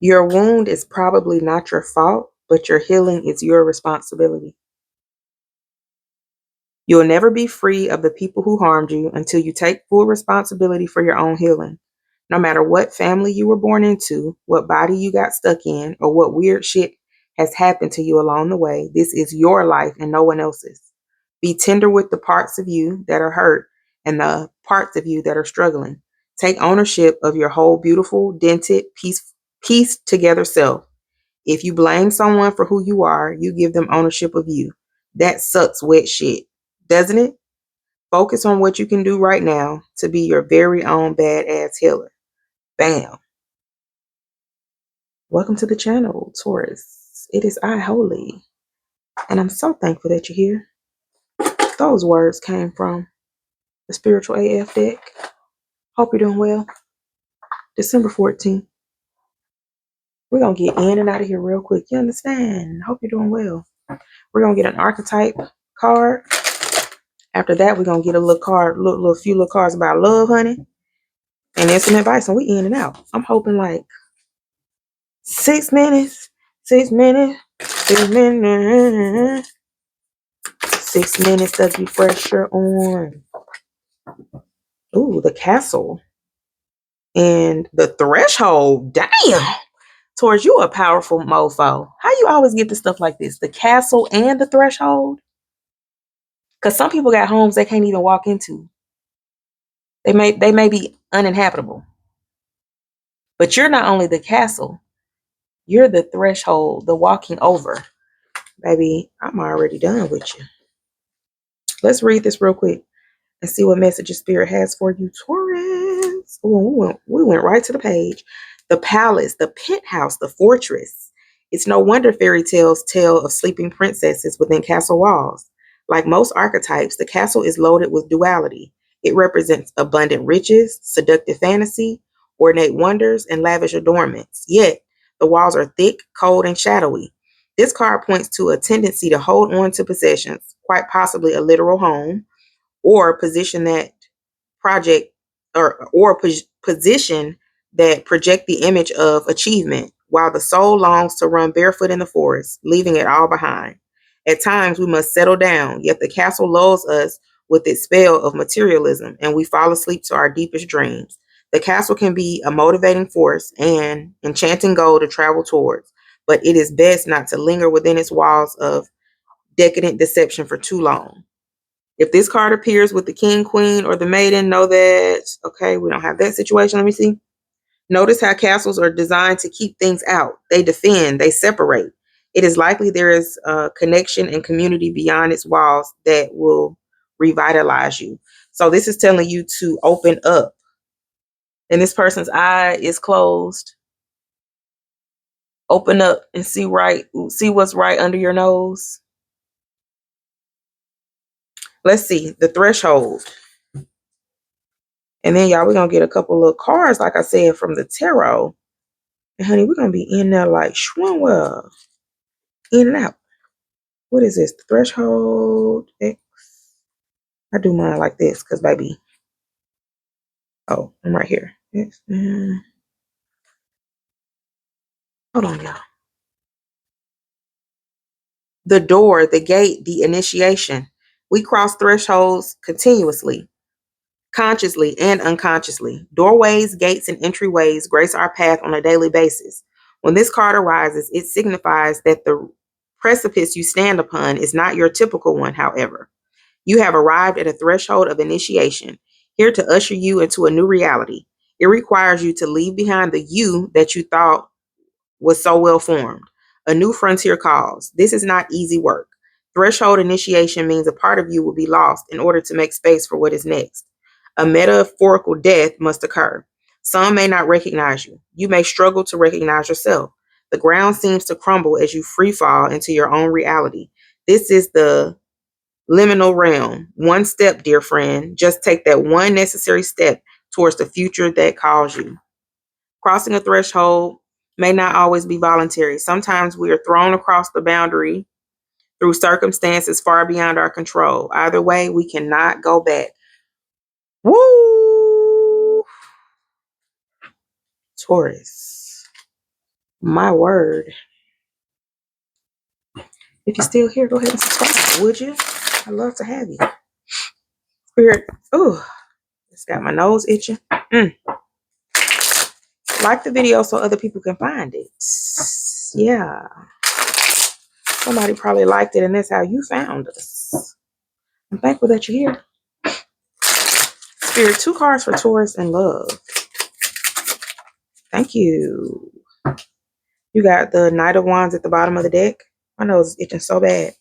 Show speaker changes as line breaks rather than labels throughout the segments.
Your wound is probably not your fault, but your healing is your responsibility. You'll never be free of the people who harmed you until you take full responsibility for your own healing. No matter what family you were born into, what body you got stuck in, or what weird shit has happened to you along the way, this is your life and no one else's. Be tender with the parts of you that are hurt and the parts of you that are struggling. Take ownership of your whole beautiful, dented, piece together self. If you blame someone for who you are, you give them ownership of you. That sucks wet shit, doesn't it? Focus on what you can do right now to be your very own badass healer. Bam. Welcome to the channel, Taurus. It is I, Holy, and I'm so thankful that you're here. Those words came from the Spiritual AF deck. Hope you're doing well. December 14th. We're going to get in and out of here real quick. You understand? Hope you're doing well. We're going to get an archetype card. After that, we're going to get a little card, few little cards about love, honey, and then some advice, and we in and out. I'm hoping like 6 minutes, 6 minutes, 6 minutes, 6 minutes to be fresher on. Ooh, the castle and the threshold. Damn. Taurus, you a powerful mofo. How you always get the stuff like this? The castle and the threshold? Because some people got homes they can't even walk into. They may be uninhabitable. But you're not only the castle, you're the threshold, the walking over. Baby, I'm already done with you. Let's read this real quick and see what message Spirit has for you, Taurus. Ooh, we went right to the page. The palace, the penthouse, the fortress. It's no wonder fairy tales tell of sleeping princesses within castle walls. Like most archetypes, the castle is loaded with duality. It represents abundant riches, seductive fantasy, ornate wonders, and lavish adornments. Yet, the walls are thick, cold, and shadowy. This card points to a tendency to hold on to possessions, quite possibly a literal home, or position that project or position that project the image of achievement, while the soul longs to run barefoot in the forest, leaving it all behind. At times we must settle down, yet the castle lulls us with its spell of materialism, and we fall asleep to our deepest dreams. The castle can be a motivating force and enchanting goal to travel towards, but it is best not to linger within its walls of decadent deception for too long. If this card appears with the king, queen, or the maiden, know that, okay, we don't have that situation. Let me see. Notice how castles are designed to keep things out. They defend, they separate. It is likely there is a connection and community beyond its walls that will revitalize you. So this is telling you to open up. And this person's eye is closed. Open up and see what's right under your nose. Let's see, the threshold. And then, y'all, we're going to get a couple little cards, like I said, from the tarot. And, honey, we're going to be in there like Schwinwell. In and out. What is this? The threshold X. I do mine like this because, baby. Oh, I'm right here. X. Hold on, y'all. The door, the gate, the initiation. We cross thresholds continuously, consciously and unconsciously. Doorways, gates, and entryways grace our path on a daily basis. When this card arises, it signifies that the precipice you stand upon is not your typical one, however. You have arrived at a threshold of initiation, here to usher you into a new reality. It requires you to leave behind the you that you thought was so well formed. A new frontier calls. This is not easy work. Threshold initiation means a part of you will be lost in order to make space for what is next. A metaphorical death must occur. Some may not recognize you. You may struggle to recognize yourself. The ground seems to crumble as you free fall into your own reality. This is the liminal realm. One step, dear friend. Just take that one necessary step towards the future that calls you. Crossing a threshold may not always be voluntary. Sometimes we are thrown across the boundary through circumstances far beyond our control. Either way, we cannot go back. Woo! Taurus. My word. If you're still here, go ahead and subscribe, would you? I'd love to have you. Spirit. Oh, it's got my nose itching. Like the video so other people can find it. Yeah. Somebody probably liked it, and that's how you found us. I'm thankful that you're here. Spirit, 2 cards for Taurus and love. Thank you. You got the Knight of Wands at the bottom of the deck. My nose is itching so bad.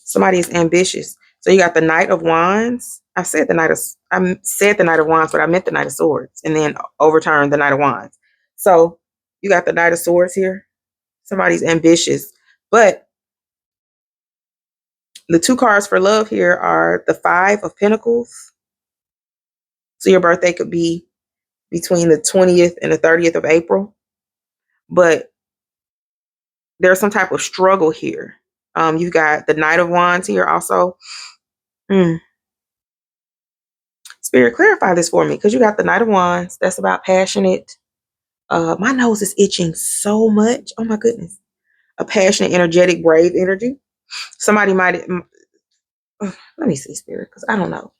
Somebody is ambitious. So you got the Knight of Wands. I said the Knight of Wands, but I meant the Knight of Swords, and then overturned the Knight of Wands. So you got the Knight of Swords here. Somebody's ambitious, but the 2 cards for love here are the 5 of Pentacles. So your birthday could be between the 20th and the 30th of April, but there's some type of struggle here. You've got the Knight of Wands here also. Spirit, clarify this for me, because you got the Knight of Wands. That's about passionate. My nose is itching so much. Oh my goodness. A passionate, energetic, brave energy. Somebody might. Let me see, Spirit, because I don't know.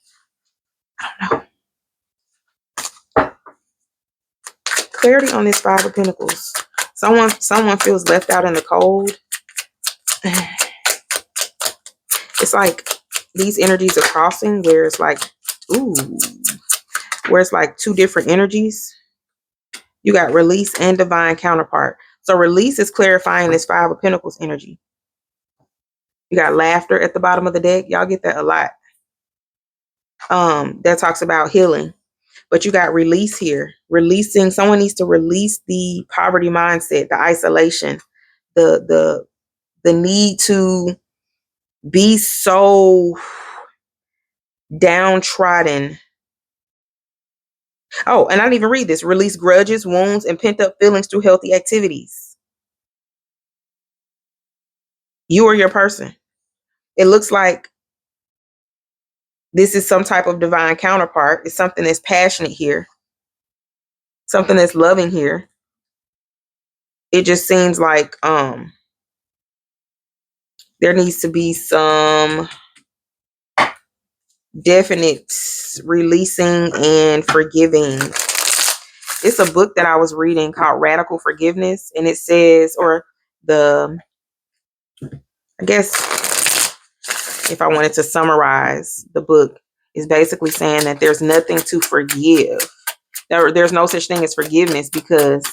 Clarity on this 5 of Pentacles. Someone feels left out in the cold. It's like these energies are crossing where it's like, ooh, where it's like 2 different energies. You got release and divine counterpart. So release is clarifying this 5 of Pentacles energy. You got laughter at the bottom of the deck. Y'all get that a lot. That talks about healing. But you got release here. Releasing, someone needs to release the poverty mindset, the isolation, the need to be so downtrodden. Oh, and I didn't even read this. Release grudges, wounds, and pent-up feelings through healthy activities. You are your person. It looks like this is some type of divine counterpart. It's something that's passionate here. Something that's loving here. It just seems like there needs to be some definite releasing and forgiving. It's a book that I was reading called Radical Forgiveness, and it says, or I guess if I wanted to summarize the book, is basically saying that there's nothing to forgive. There's no such thing as forgiveness, because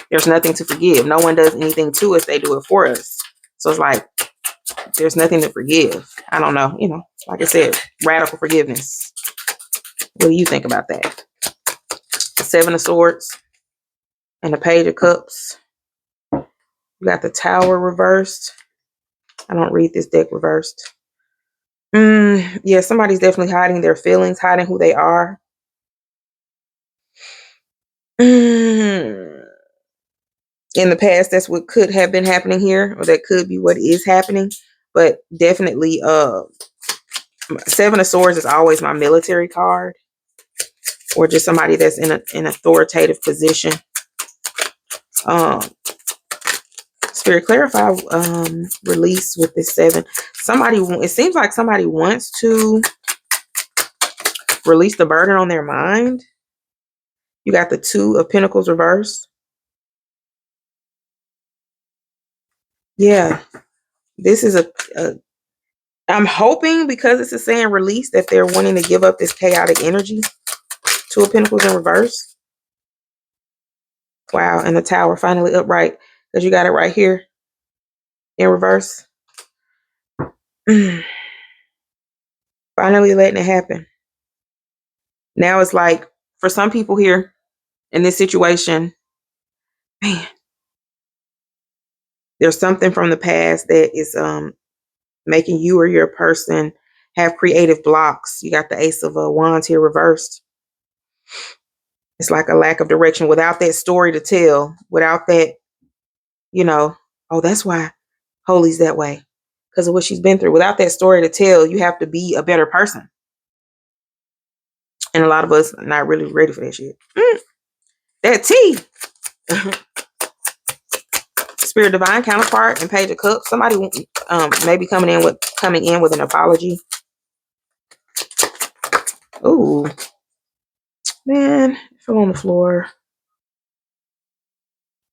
there's nothing to forgive. No one does anything to us, they do it for us. So it's like there's nothing to forgive. I don't know, like I said, radical forgiveness. What do you think about that? The 7 of Swords and the Page of Cups. You got the Tower reversed. I don't read this deck reversed. Yeah, somebody's definitely hiding their feelings, hiding who they are. In the past, that's what could have been happening here, or that could be what is happening. But definitely, 7 of Swords is always my military card, or just somebody that's in an authoritative position. Spirit, clarify release with this 7. It seems like somebody wants to release the burden on their mind. You got the 2 of Pentacles reversed. Yeah, this is I'm hoping, because this is saying release, that they're wanting to give up this chaotic energy. 2 of Pentacles in reverse. Wow, and the Tower finally upright, because you got it right here in reverse. Finally letting it happen. Now it's like, for some people here in this situation, man, there's something from the past that is making you or your person have creative blocks. You got the Ace of Wands here reversed. It's like a lack of direction, without that story to tell, without that, oh, that's why Holy's that way, because of what she's been through. Without that story to tell, you have to be a better person. And a lot of us are not really ready for that shit. That tea. Spirit divine counterpart and Page of Cups. Somebody maybe coming in with an apology. Ooh, man, it fell on the floor.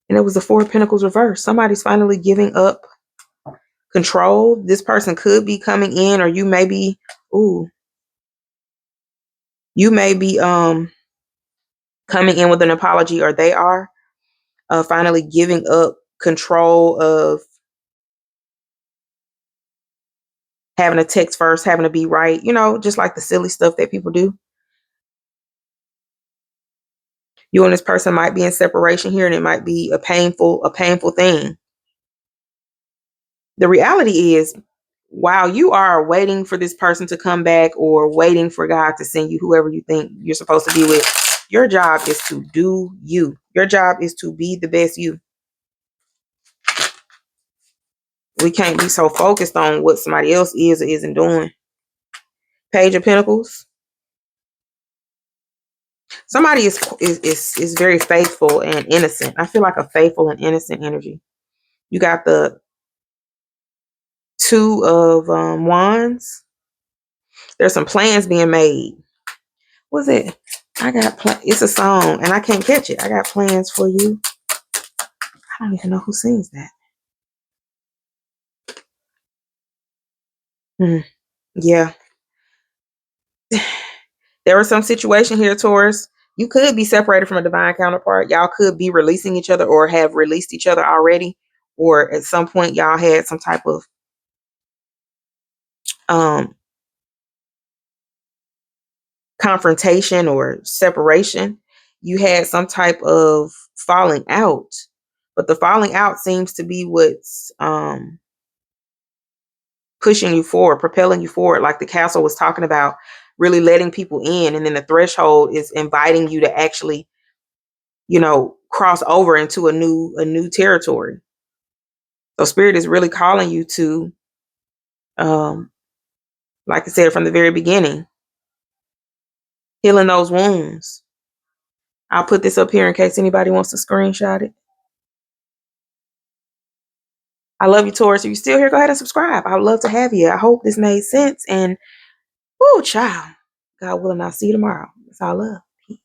And it was the Four of Pentacles reversed. Somebody's finally giving up control. This person could be coming in, or you may be, coming in with an apology, or they are finally giving up control of having to text first, having to be right, you know, just like the silly stuff that people do. You and this person might be in separation here, and it might be a painful thing. The reality is, while you are waiting for this person to come back or waiting for God to send you whoever you think you're supposed to be with, your job is to do you. Your job is to be the best you. We can't be so focused on what somebody else is or isn't doing. Page of Pentacles. Somebody is very faithful and innocent. I feel like a faithful and innocent energy. You got the Two of Wands. There's some plans being made. What's it? It's a song and I can't catch it. I got plans for you. I don't even know who sings that. Yeah. There was some situation here, Taurus. You could be separated from a divine counterpart. Y'all could be releasing each other or have released each other already. Or at some point y'all had some type of confrontation or separation. You had some type of falling out. But the falling out seems to be what's pushing you forward, propelling you forward, like the castle was talking about, really letting people in. And then the threshold is inviting you to actually, you know, cross over into a new territory. So Spirit is really calling you to, like I said from the very beginning, healing those wounds. I'll put this up here in case anybody wants to screenshot it. I love you, Taurus. If you're still here, go ahead and subscribe. I would love to have you. I hope this made sense. And, child, God willing, I'll see you tomorrow. It's all love. Peace.